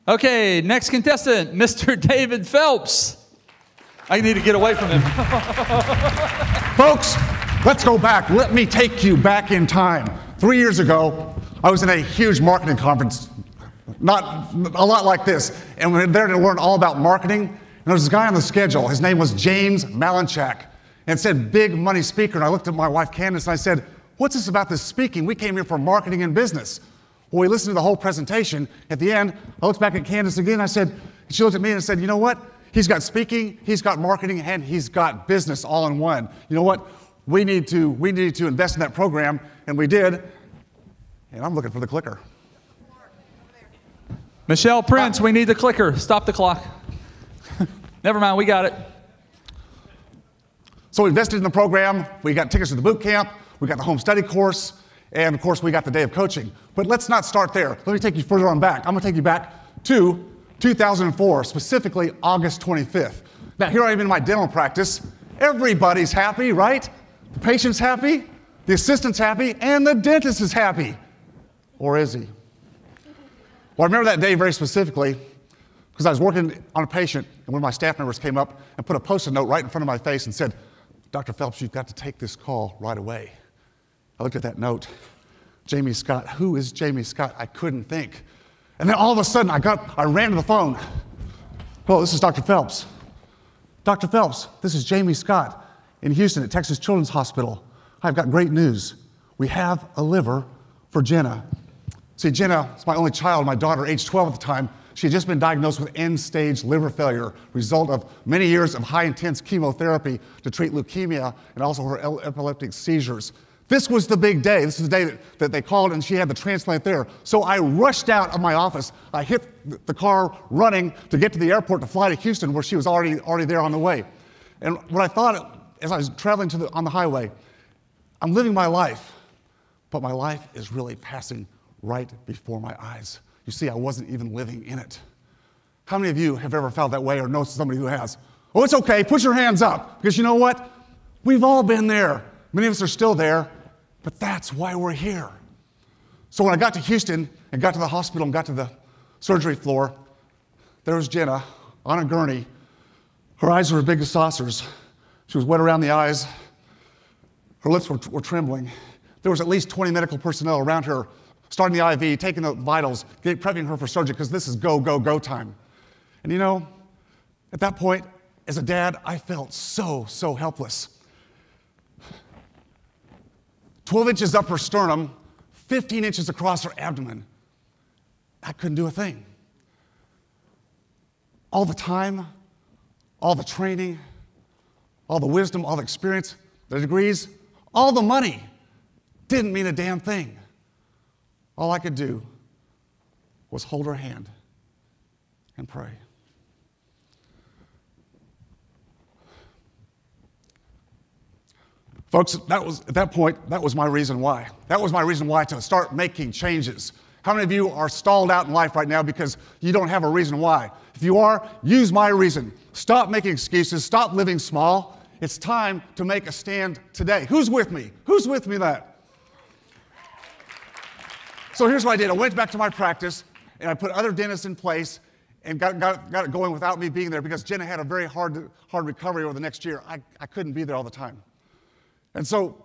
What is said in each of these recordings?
Okay, next contestant, Mr. David Phellps. I need to get away from him. Folks, let's go back. Let me take you back in time. 3 years ago, I was in a huge marketing conference, not a lot like this, and we were there to learn all about marketing. And there was this guy on the schedule. His name was James Malinchak, and it said big money speaker. And I looked at my wife Candace and I said, what's this about this speaking? We came here for marketing and business. Well, we listened to the whole presentation. At the end, I looked back at Candace again. I said, she looked at me and said, you know what? He's got speaking, he's got marketing, and he's got business all in one. You know what? We need to invest in that program, and we did. And I'm looking for the clicker. Michelle Prince, we need the clicker. Stop the clock. Never mind, we got it. So we invested in the program. We got tickets to the boot camp. We got the home study course. And of course, we got the day of coaching. But let's not start there. Let me take you further on back. I'm going to take you back to 2004, specifically August 25th. Now, here I am in my dental practice. Everybody's happy, right? The patient's happy, the assistant's happy, and the dentist is happy. Or is he? Well, I remember that day very specifically because I was working on a patient, and one of my staff members came up and put a Post-it note right in front of my face and said, Dr. Phellps, you've got to take this call right away. I looked at that note. Jamie Scott. Who is Jamie Scott? I couldn't think. And then all of a sudden, I ran to the phone. Oh, this is Dr. Phellps. Dr. Phellps, this is Jamie Scott in Houston at Texas Children's Hospital. I've got great news. We have a liver for Jenna. See, Jenna is my only child, my daughter, age 12 at the time. She had just been diagnosed with end-stage liver failure, result of many years of high-intense chemotherapy to treat leukemia and also her epileptic seizures. This was the big day. This is the day that they called, and she had the transplant there. So I rushed out of my office. I hit the car running to get to the airport to fly to Houston, where she was already there on the way. And what I thought as I was traveling on the highway, I'm living my life, but my life is really passing right before my eyes. You see, I wasn't even living in it. How many of you have ever felt that way or know somebody who has? Oh, it's okay. Put your hands up, because you know what? We've all been there. Many of us are still there, but that's why we're here. So when I got to Houston and got to the hospital and got to the surgery floor, there was Jenna on a gurney. Her eyes were as big as saucers. She was wet around the eyes. Her lips were trembling. There was at least 20 medical personnel around her, starting the IV, taking the vitals, prepping her for surgery, because this is go, go, go time. And you know, at that point, as a dad, I felt so helpless. 12 inches up her sternum, 15 inches across her abdomen. I couldn't do a thing. All the time, all the training, all the wisdom, all the experience, the degrees, all the money didn't mean a damn thing. All I could do was hold her hand and pray. Folks, at that point, that was my reason why. That was my reason why to start making changes. How many of you are stalled out in life right now because you don't have a reason why? If you are, use my reason. Stop making excuses. Stop living small. It's time to make a stand today. Who's with me? Who's with me that? So here's what I did. I went back to my practice, and I put other dentists in place and got it going without me being there, because Jenna had a very hard recovery over the next year. I couldn't be there all the time. And so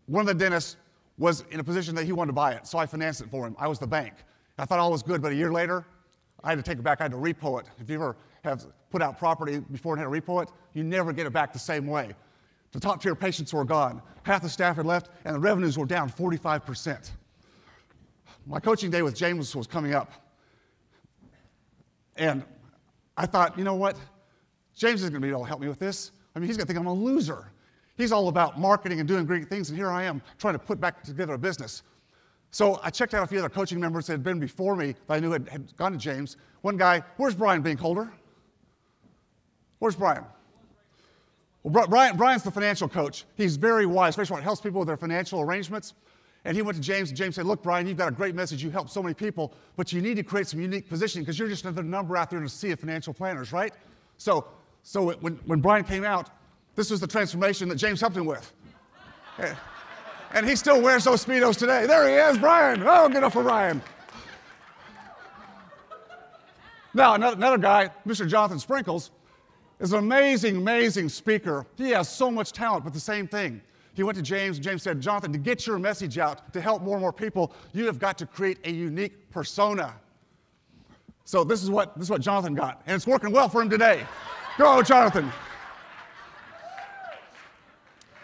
one of the dentists was in a position that he wanted to buy it, so I financed it for him. I was the bank. I thought all was good, but a year later, I had to take it back. I had to repo it. If you ever have put out property before and had to repo it, you never get it back the same way. The top tier patients were gone. Half the staff had left, and the revenues were down 45%. My coaching day with James was coming up. And I thought, you know what? James isn't going to be able to help me with this. I mean, he's going to think I'm a loser. He's all about marketing and doing great things, and here I am trying to put back together a business. So I checked out a few other coaching members that had been before me that I knew had gone to James. One guy, where's Brian Binkholder? Where's Brian? Well, Brian's the financial coach. He's very wise, very smart, helps people with their financial arrangements. And he went to James, and James said, look, Brian, you've got a great message. You help so many people, but you need to create some unique positioning, because you're just another number out there in a sea of financial planners, right? So when Brian came out, this was the transformation that James helped him with. And he still wears those Speedos today. There he is, Brian. Oh, get up for Brian. Now, another guy, Mr. Jonathan Sprinkles, is an amazing, amazing speaker. He has so much talent, but the same thing. He went to James, and James said, Jonathan, to get your message out, to help more and more people, you have got to create a unique persona. So this is what Jonathan got, and it's working well for him today. Go, Jonathan.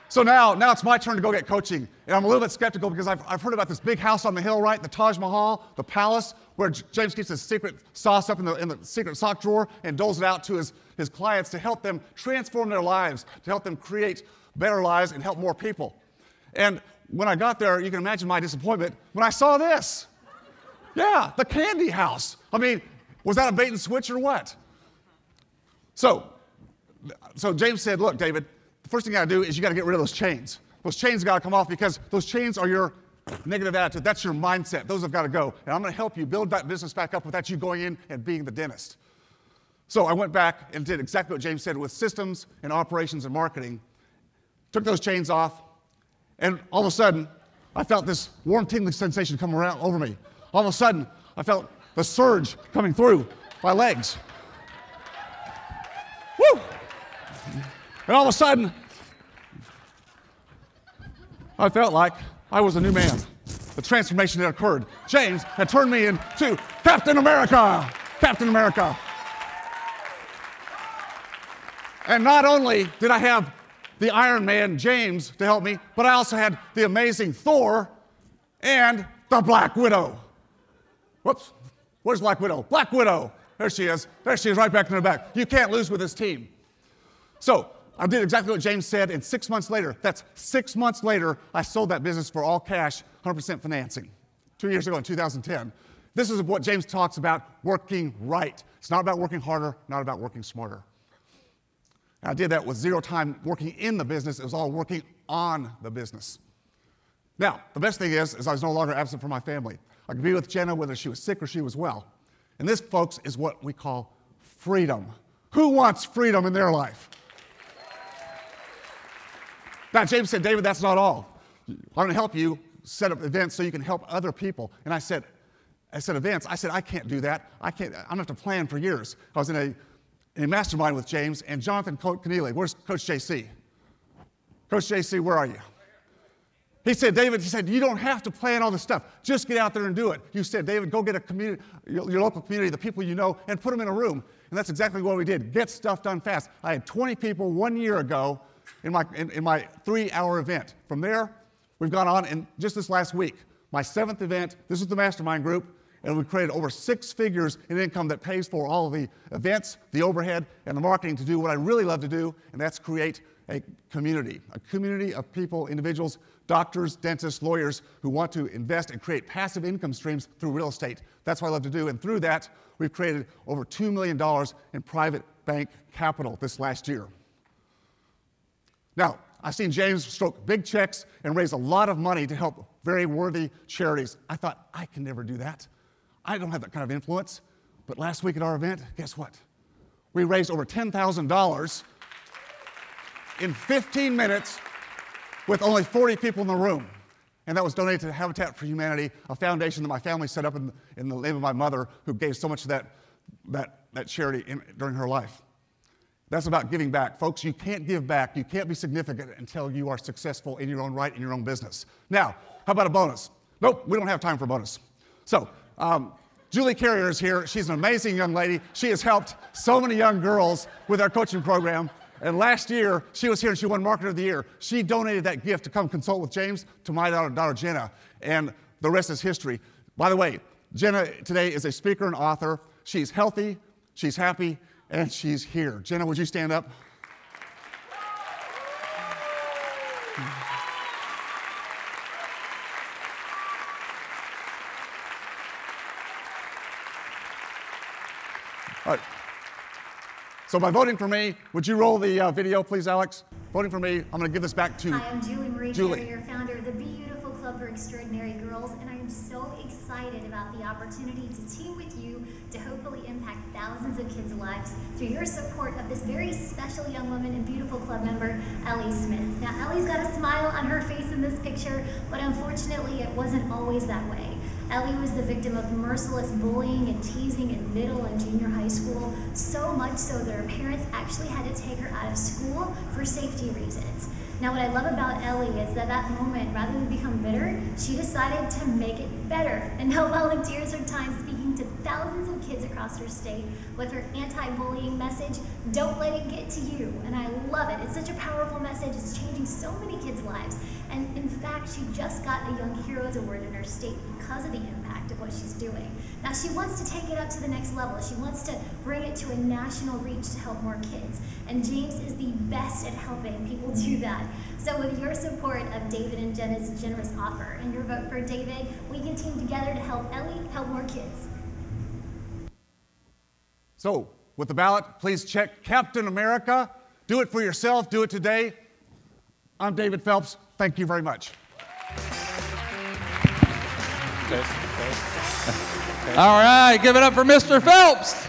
So now it's my turn to go get coaching, and I'm a little bit skeptical because I've heard about this big house on the hill, right? The Taj Mahal, the palace, where James keeps his secret sauce up in the secret sock drawer and doles it out to his clients to help them transform their lives, to help them create better lives and help more people. And when I got there, you can imagine my disappointment when I saw this. Yeah, the candy house. I mean, was that a bait and switch or what? So James said, look, David, the first thing you gotta do is you gotta get rid of those chains. Those chains gotta come off because those chains are your negative attitude. That's your mindset. Those have gotta go. And I'm gonna help you build that business back up without you going in and being the dentist. So I went back and did exactly what James said with systems and operations and marketing. Took those chains off, and all of a sudden, I felt this warm, tingling sensation come around over me. All of a sudden, I felt the surge coming through my legs. Woo! And all of a sudden, I felt like I was a new man. The transformation had occurred. James had turned me into Captain America. Captain America. And not only did I have the Iron Man, James, to help me, but I also had the amazing Thor and the Black Widow. Whoops, where's Black Widow? Black Widow, there she is. There she is right back in the back. You can't lose with this team. So I did exactly what James said, and 6 months later, that's 6 months later, I sold that business for all cash, 100% financing, 2 years ago in 2010. This is what James talks about, working right. It's not about working harder, not about working smarter. I did that with zero time working in the business. It was all working on the business. Now, the best thing is I was no longer absent from my family. I could be with Jenna whether she was sick or she was well. And this, folks, is what we call freedom. Who wants freedom in their life? Now, James said, David, that's not all. I'm going to help you set up events so you can help other people. And I said, events? I said, I can't do that. I'm going to have to plan for years. I was in a mastermind with James and Jonathan Keneally. Where's Coach JC? Coach JC, where are you? He said, David, you don't have to plan all this stuff. Just get out there and do it. You said, David, go get a community, your local community, the people you know, and put them in a room. And that's exactly what we did. Get stuff done fast. I had 20 people 1 year ago in my 3-hour event. From there, we've gone on, and just this last week, my 7th event, this is the mastermind group, and we created over 6 figures in income that pays for all of the events, the overhead, and the marketing to do what I really love to do, and that's create a community of people, individuals, doctors, dentists, lawyers who want to invest and create passive income streams through real estate. That's what I love to do, and through that, we've created over $2 million in private bank capital this last year. Now, I've seen James stroke big checks and raise a lot of money to help very worthy charities. I thought, I can never do that. I don't have that kind of influence. But last week at our event, guess what? We raised over $10,000 in 15 minutes with only 40 people in the room. And that was donated to Habitat for Humanity, a foundation that my family set up in the name of my mother, who gave so much to that charity during her life. That's about giving back. Folks, you can't give back, you can't be significant until you are successful in your own right, in your own business. Now, how about a bonus? Nope, we don't have time for a bonus. So, Julie Carrier is here. She's an amazing young lady. She has helped so many young girls with our coaching program. And last year, she was here and she won Marketer of the Year. She donated that gift to come consult with James to my daughter Jenna. And the rest is history. By the way, Jenna today is a speaker and author. She's healthy, she's happy, and she's here. Jenna, would you stand up? All right. So by voting for me, would you roll the video, please, Alex? Voting for me, I'm going to give this back to Hi, I'm Julie Marie Carrier, founder of the Beautiful Club for Extraordinary Girls, and I am so excited about the opportunity to team with you to hopefully impact thousands of kids' lives through your support of this very special young woman and Beautiful Club member, Ellie Smith. Now, Ellie's got a smile on her face in this picture, but unfortunately, it wasn't always that way. Ellie was the victim of merciless bullying and teasing in middle and junior high school, so much so that her parents actually had to take her out of school for safety reasons. Now, what I love about Ellie is that moment, rather than become bitter, she decided to make it better and now volunteers her time speaking to thousands of kids across her state with her anti-bullying message, "Don't let it get to you." And I love it. It's such a powerful message. It's changing so many kids' lives. And in fact, she just got a Young Heroes Award in her state because of the impact of what she's doing. Now, she wants to take it up to the next level. She wants to bring it to a national reach to help more kids. And James is the best at helping people do that. So with your support of David and Jenna's generous offer and your vote for David, we can team together to help Ellie help more kids. So, with the ballot, please check Captain America. Do it for yourself. Do it today. I'm David Phellps. Thank you very much. All right, give it up for Mr. Phellps.